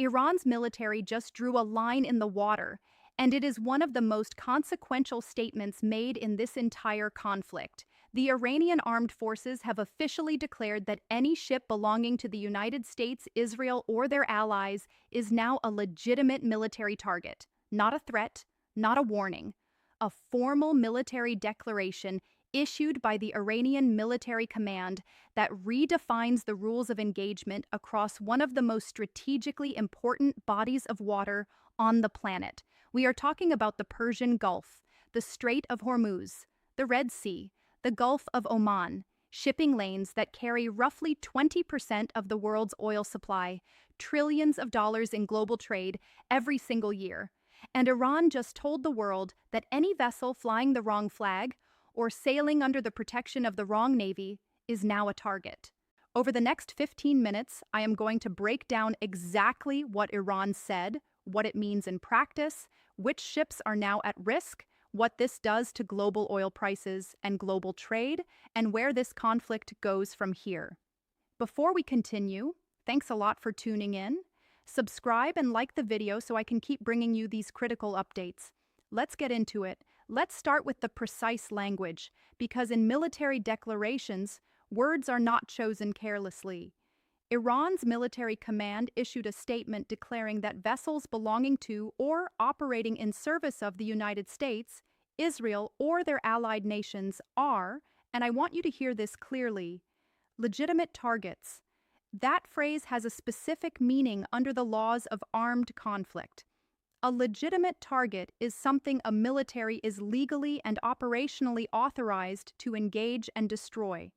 Iran's military just drew a line in the water, and it is one of the most consequential statements made in this entire conflict. The Iranian armed forces have officially declared that any ship belonging to the United States, Israel, or their allies is now a legitimate military target, not a threat, not a warning. A formal military declaration issued by the Iranian Military Command that redefines the rules of engagement across one of the most strategically important bodies of water on the planet. We are talking about the Persian Gulf, the Strait of Hormuz, the Red Sea, the Gulf of Oman, shipping lanes that carry roughly 20% of the world's oil supply, trillions of dollars in global trade every single year. And Iran just told the world that any vessel flying the wrong flag or sailing under the protection of the wrong navy is now a target. Over the next 15 minutes, I am going to break down exactly what Iran said, what it means in practice, which ships are now at risk, what this does to global oil prices and global trade, and where this conflict goes from here. Before we continue, thanks a lot for tuning in. Subscribe and like the video so I can keep bringing you these critical updates. Let's get into it. Let's start with the precise language, because in military declarations, words are not chosen carelessly. Iran's military command issued a statement declaring that vessels belonging to or operating in service of the United States, Israel, or their allied nations are, and I want you to hear this clearly, legitimate targets. That phrase has a specific meaning under the laws of armed conflict. A legitimate target is something a military is legally and operationally authorized to engage and destroy.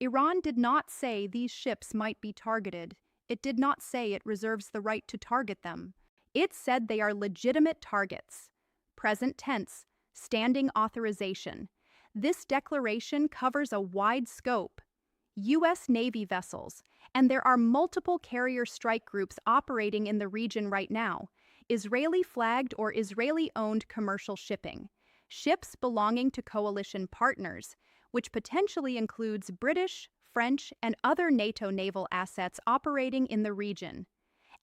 Iran did not say these ships might be targeted. It did not say it reserves the right to target them. It said they are legitimate targets. Present tense, standing authorization. This declaration covers a wide scope. U.S. Navy vessels, and there are multiple carrier strike groups operating in the region right now. Israeli-flagged or Israeli-owned commercial shipping. Ships belonging to coalition partners, which potentially includes British, French, and other NATO naval assets operating in the region.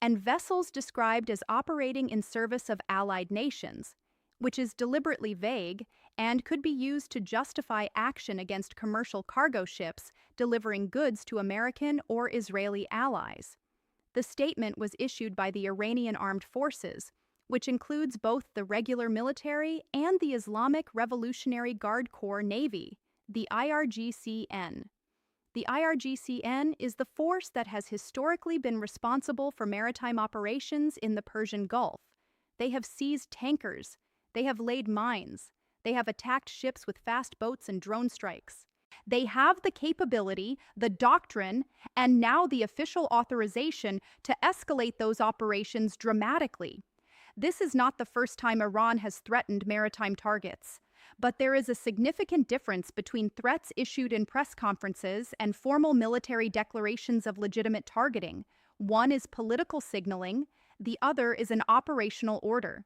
And vessels described as operating in service of allied nations, which is deliberately vague and could be used to justify action against commercial cargo ships delivering goods to American or Israeli allies. The statement was issued by the Iranian Armed Forces, which includes both the regular military and the Islamic Revolutionary Guard Corps Navy, the IRGCN. The IRGCN is the force that has historically been responsible for maritime operations in the Persian Gulf. They have seized tankers. They have laid mines. They have attacked ships with fast boats and drone strikes. They have the capability, the doctrine, and now the official authorization to escalate those operations dramatically. This is not the first time Iran has threatened maritime targets, but there is a significant difference between threats issued in press conferences and formal military declarations of legitimate targeting. One is political signaling, the other is an operational order.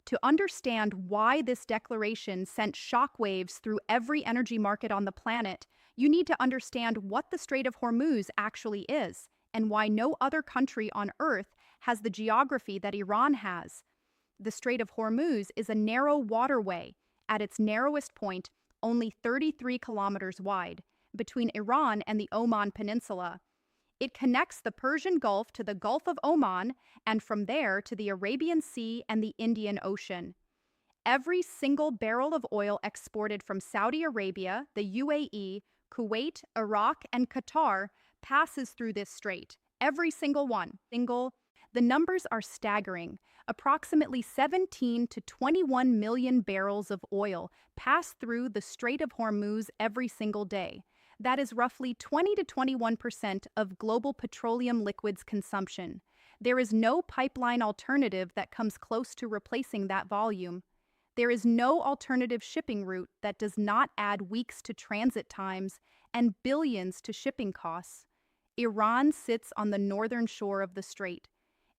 To understand why this declaration sent shockwaves through every energy market on the planet, you need to understand what the Strait of Hormuz actually is and why no other country on Earth has the geography that Iran has. The Strait of Hormuz is a narrow waterway, at its narrowest point, only 33 kilometers wide, between Iran and the Oman Peninsula. It connects the Persian Gulf to the Gulf of Oman, and from there to the Arabian Sea and the Indian Ocean. Every single barrel of oil exported from Saudi Arabia, the UAE, Kuwait, Iraq, and Qatar passes through this strait. Every single one. The numbers are staggering. Approximately 17 to 21 million barrels of oil pass through the Strait of Hormuz every single day. That is roughly 20 to 21% of global petroleum liquids consumption. There is no pipeline alternative that comes close to replacing that volume. There is no alternative shipping route that does not add weeks to transit times and billions to shipping costs. Iran sits on the northern shore of the strait.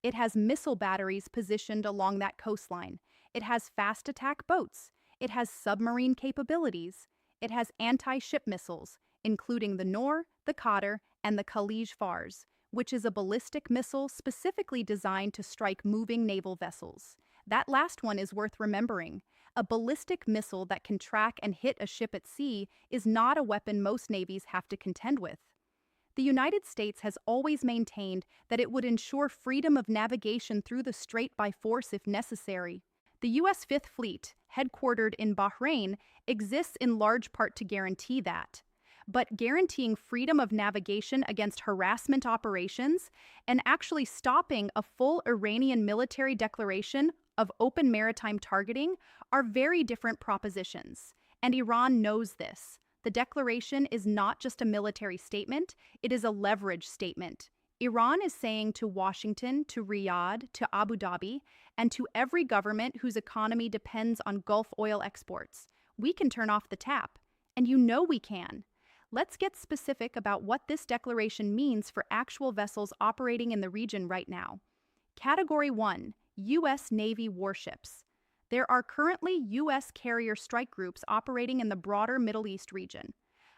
It has missile batteries positioned along that coastline. It has fast attack boats. It has submarine capabilities. It has anti-ship missiles, including the Noor, the Qadr, and the Khalij Fars, which is a ballistic missile specifically designed to strike moving naval vessels. That last one is worth remembering. A ballistic missile that can track and hit a ship at sea is not a weapon most navies have to contend with. The United States has always maintained that it would ensure freedom of navigation through the strait by force if necessary. The U.S. Fifth Fleet, headquartered in Bahrain, exists in large part to guarantee that. But guaranteeing freedom of navigation against harassment operations and actually stopping a full Iranian military declaration of open maritime targeting are very different propositions, and Iran knows this. The declaration is not just a military statement, it is a leverage statement. Iran is saying to Washington, to Riyadh, to Abu Dhabi, and to every government whose economy depends on Gulf oil exports, we can turn off the tap. And you know we can. Let's get specific about what this declaration means for actual vessels operating in the region right now. Category 1, U.S. Navy warships. There are currently U.S. carrier strike groups operating in the broader Middle East region.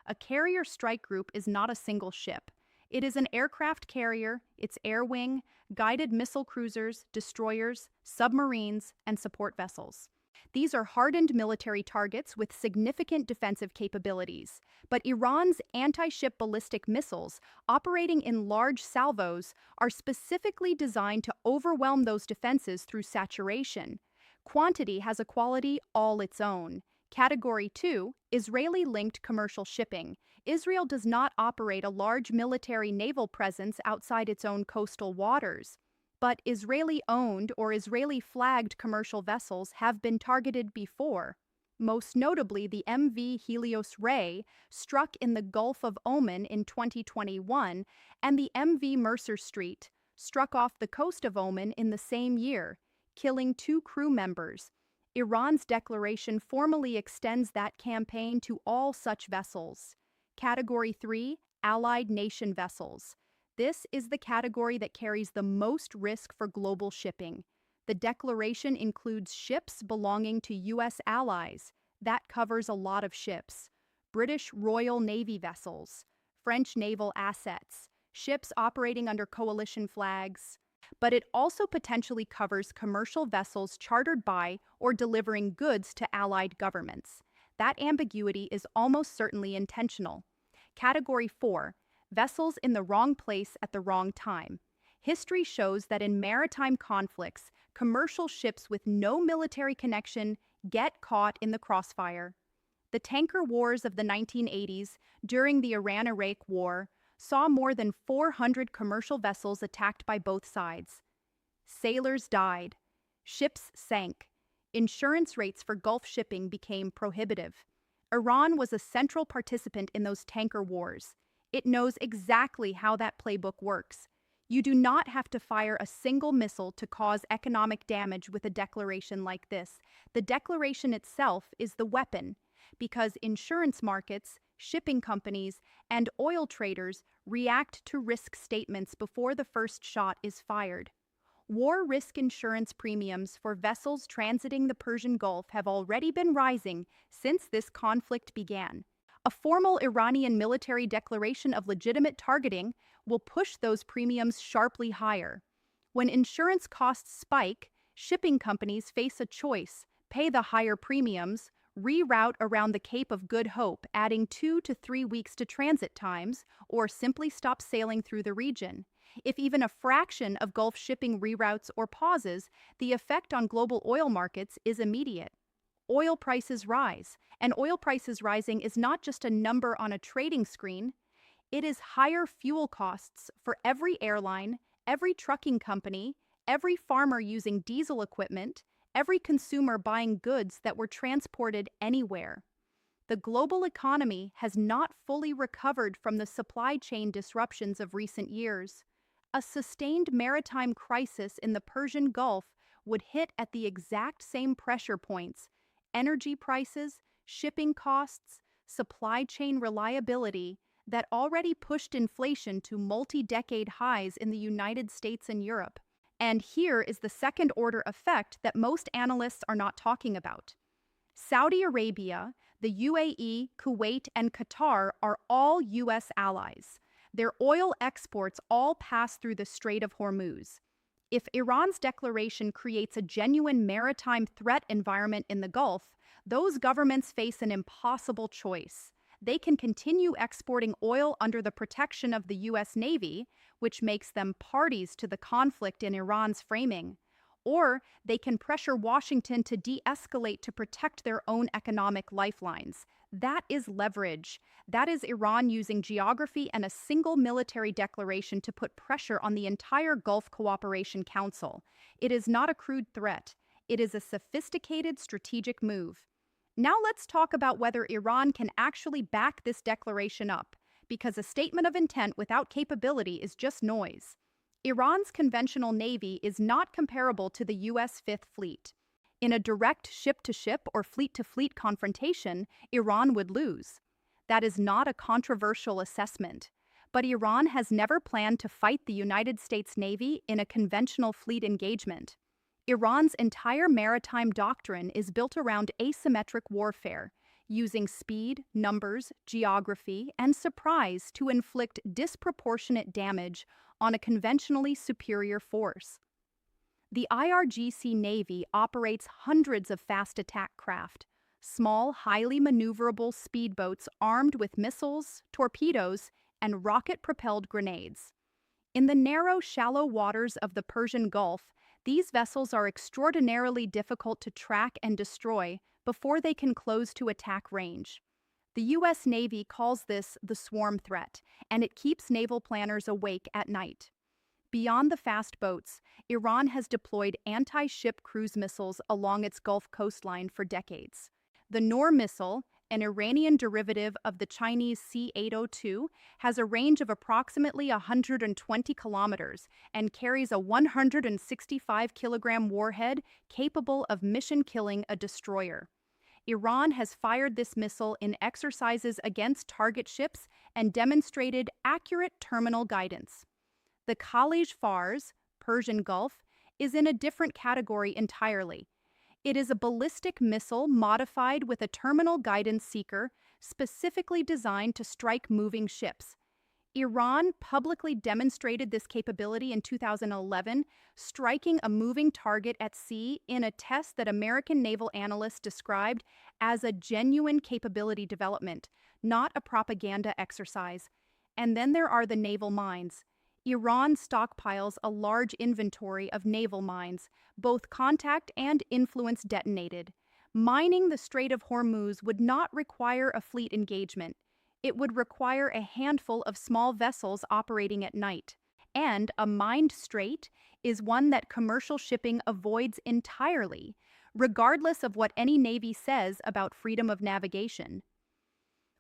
A carrier strike group is not a single ship. It is an aircraft carrier, its air wing, guided missile cruisers, destroyers, submarines, and support vessels. These are hardened military targets with significant defensive capabilities, but Iran's anti-ship ballistic missiles, operating in large salvos, are specifically designed to overwhelm those defenses through saturation. Quantity has a quality all its own. Category 2, Israeli-linked commercial shipping. Israel does not operate a large military naval presence outside its own coastal waters. But Israeli-owned or Israeli-flagged commercial vessels have been targeted before. Most notably, the MV Helios Ray struck in the Gulf of Oman in 2021, and the MV Mercer Street struck off the coast of Oman in the same year, killing 2 crew members. Iran's declaration formally extends that campaign to all such vessels. Category 3, Allied nation vessels. This is the category that carries the most risk for global shipping. The declaration includes ships belonging to U.S. allies. That covers a lot of ships. British Royal Navy vessels, French naval assets, ships operating under coalition flags. But it also potentially covers commercial vessels chartered by or delivering goods to allied governments. That ambiguity is almost certainly intentional. Category 4, vessels in the wrong place at the wrong time. History shows that in maritime conflicts, commercial ships with no military connection get caught in the crossfire. The tanker wars of the 1980s, during the Iran-Iraq War, saw more than 400 commercial vessels attacked by both sides. Sailors died. Ships sank. Insurance rates for Gulf shipping became prohibitive. Iran was a central participant in those tanker wars. It knows exactly how that playbook works. You do not have to fire a single missile to cause economic damage with a declaration like this. The declaration itself is the weapon, because insurance markets, shipping companies, and oil traders react to risk statements before the first shot is fired. War risk insurance premiums for vessels transiting the Persian Gulf have already been rising since this conflict began. A formal Iranian military declaration of legitimate targeting will push those premiums sharply higher. When insurance costs spike, shipping companies face a choice: pay the higher premiums, reroute around the Cape of Good Hope, adding 2 to 3 weeks to transit times, or simply stop sailing through the region. If even a fraction of Gulf shipping reroutes or pauses, the effect on global oil markets is immediate. Oil prices rise, and oil prices rising is not just a number on a trading screen. It is higher fuel costs for every airline, every trucking company, every farmer using diesel equipment, every consumer buying goods that were transported anywhere. The global economy has not fully recovered from the supply chain disruptions of recent years. A sustained maritime crisis in the Persian Gulf would hit at the exact same pressure points: energy prices, shipping costs, supply chain reliability, that already pushed inflation to multi-decade highs in the United States and Europe. And here is the second-order effect that most analysts are not talking about. Saudi Arabia, the UAE, Kuwait, and Qatar are all U.S. allies. Their oil exports all pass through the Strait of Hormuz. If Iran's declaration creates a genuine maritime threat environment in the Gulf, those governments face an impossible choice. They can continue exporting oil under the protection of the U.S. Navy, which makes them parties to the conflict in Iran's framing, or they can pressure Washington to de-escalate to protect their own economic lifelines. That is leverage. That is Iran using geography and a single military declaration to put pressure on the entire Gulf Cooperation Council. It is not a crude threat. It is a sophisticated strategic move. Now let's talk about whether Iran can actually back this declaration up, because a statement of intent without capability is just noise. Iran's conventional navy is not comparable to the U.S. Fifth Fleet. In a direct ship-to-ship or fleet-to-fleet confrontation, Iran would lose. That is not a controversial assessment. But Iran has never planned to fight the United States Navy in a conventional fleet engagement. Iran's entire maritime doctrine is built around asymmetric warfare, using speed, numbers, geography, and surprise to inflict disproportionate damage on a conventionally superior force. The IRGC Navy operates hundreds of fast attack craft, small, highly maneuverable speedboats armed with missiles, torpedoes, and rocket-propelled grenades. In the narrow, shallow waters of the Persian Gulf, these vessels are extraordinarily difficult to track and destroy before they can close to attack range. The U.S. Navy calls this the swarm threat, and it keeps naval planners awake at night. Beyond the fast boats, Iran has deployed anti-ship cruise missiles along its Gulf coastline for decades. The Noor missile, an Iranian derivative of the Chinese C-802, has a range of approximately 120 kilometers and carries a 165-kilogram warhead capable of mission-killing a destroyer. Iran has fired this missile in exercises against target ships and demonstrated accurate terminal guidance. The Khalij Fars, Persian Gulf, is in a different category entirely. It is a ballistic missile modified with a terminal guidance seeker specifically designed to strike moving ships. Iran publicly demonstrated this capability in 2011, striking a moving target at sea in a test that American naval analysts described as a genuine capability development, not a propaganda exercise. And then there are the naval mines. Iran stockpiles a large inventory of naval mines, both contact and influence detonated. Mining the Strait of Hormuz would not require a fleet engagement. It would require a handful of small vessels operating at night. And a mined strait is one that commercial shipping avoids entirely, regardless of what any navy says about freedom of navigation.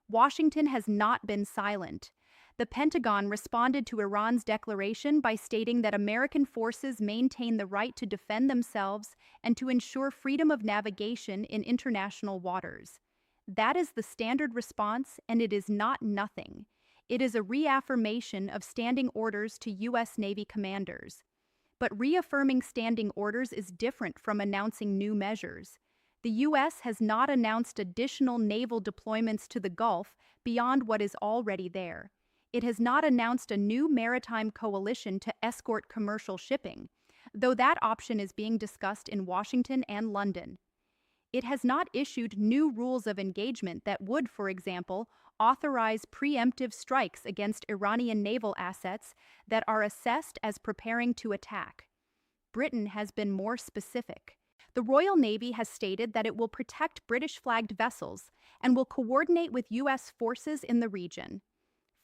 Washington has not been silent. The Pentagon responded to Iran's declaration by stating that American forces maintain the right to defend themselves and to ensure freedom of navigation in international waters. That is the standard response, and it is not nothing. It is a reaffirmation of standing orders to U.S. Navy commanders. But reaffirming standing orders is different from announcing new measures. The U.S. has not announced additional naval deployments to the Gulf beyond what is already there. It has not announced a new maritime coalition to escort commercial shipping, though that option is being discussed in Washington and London. It has not issued new rules of engagement that would, for example, authorize preemptive strikes against Iranian naval assets that are assessed as preparing to attack. Britain has been more specific. The Royal Navy has stated that it will protect British-flagged vessels and will coordinate with U.S. forces in the region.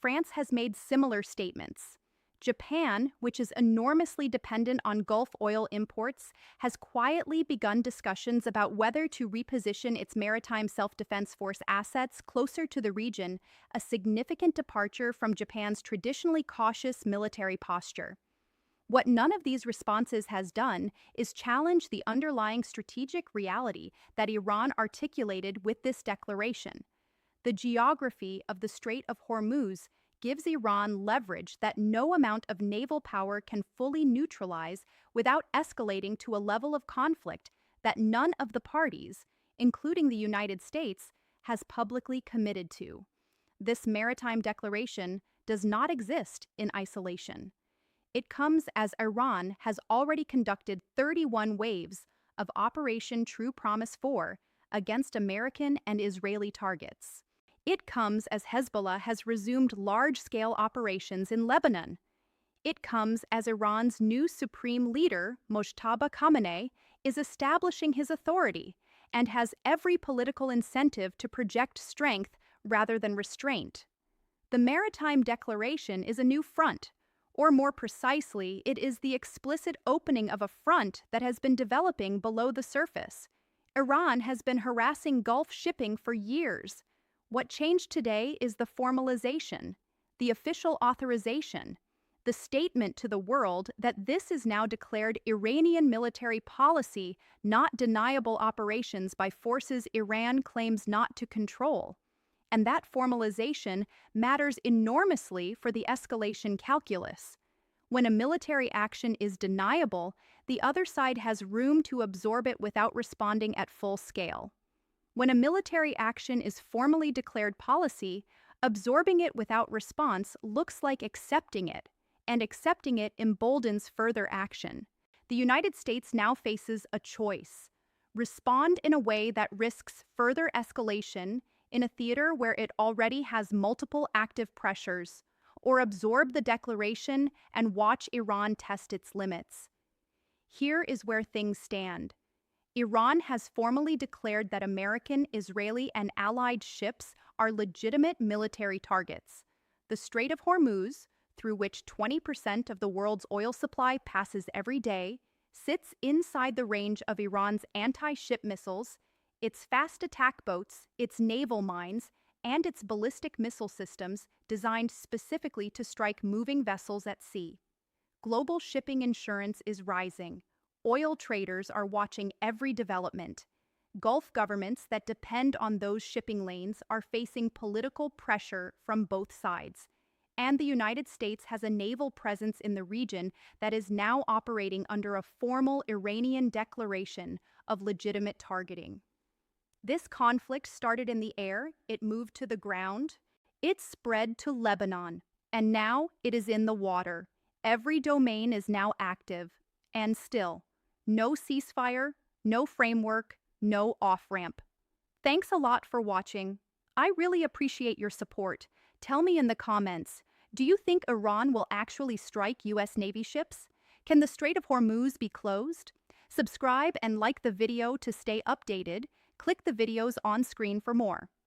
France has made similar statements. Japan, which is enormously dependent on Gulf oil imports, has quietly begun discussions about whether to reposition its maritime self-defense force assets closer to the region, a significant departure from Japan's traditionally cautious military posture. What none of these responses has done is challenge the underlying strategic reality that Iran articulated with this declaration. The geography of the Strait of Hormuz gives Iran leverage that no amount of naval power can fully neutralize without escalating to a level of conflict that none of the parties, including the United States, has publicly committed to. This maritime declaration does not exist in isolation. It comes as Iran has already conducted 31 waves of Operation True Promise 4 against American and Israeli targets. It comes as Hezbollah has resumed large-scale operations in Lebanon. It comes as Iran's new supreme leader, Mojtaba Khamenei, is establishing his authority and has every political incentive to project strength rather than restraint. The Maritime Declaration is a new front, or more precisely, it is the explicit opening of a front that has been developing below the surface. Iran has been harassing Gulf shipping for years. What changed today is the formalization, the official authorization, the statement to the world that this is now declared Iranian military policy, not deniable operations by forces Iran claims not to control. And that formalization matters enormously for the escalation calculus. When a military action is deniable, the other side has room to absorb it without responding at full scale. When a military action is formally declared policy, absorbing it without response looks like accepting it, and accepting it emboldens further action. The United States now faces a choice: respond in a way that risks further escalation in a theater where it already has multiple active pressures, or absorb the declaration and watch Iran test its limits. Here is where things stand. Iran has formally declared that American, Israeli, and allied ships are legitimate military targets. The Strait of Hormuz, through which 20% of the world's oil supply passes every day, sits inside the range of Iran's anti-ship missiles, its fast attack boats, its naval mines, and its ballistic missile systems designed specifically to strike moving vessels at sea. Global shipping insurance is rising. Oil traders are watching every development. Gulf governments that depend on those shipping lanes are facing political pressure from both sides. And the United States has a naval presence in the region that is now operating under a formal Iranian declaration of legitimate targeting. This conflict started in the air, it moved to the ground, it spread to Lebanon, and now it is in the water. Every domain is now active, and still, no ceasefire, no framework, no off-ramp. Thanks a lot for watching. I really appreciate your support. Tell me in the comments, do you think Iran will actually strike U.S. Navy ships? Can the Strait of Hormuz be closed? Subscribe and like the video to stay updated. Click the videos on screen for more.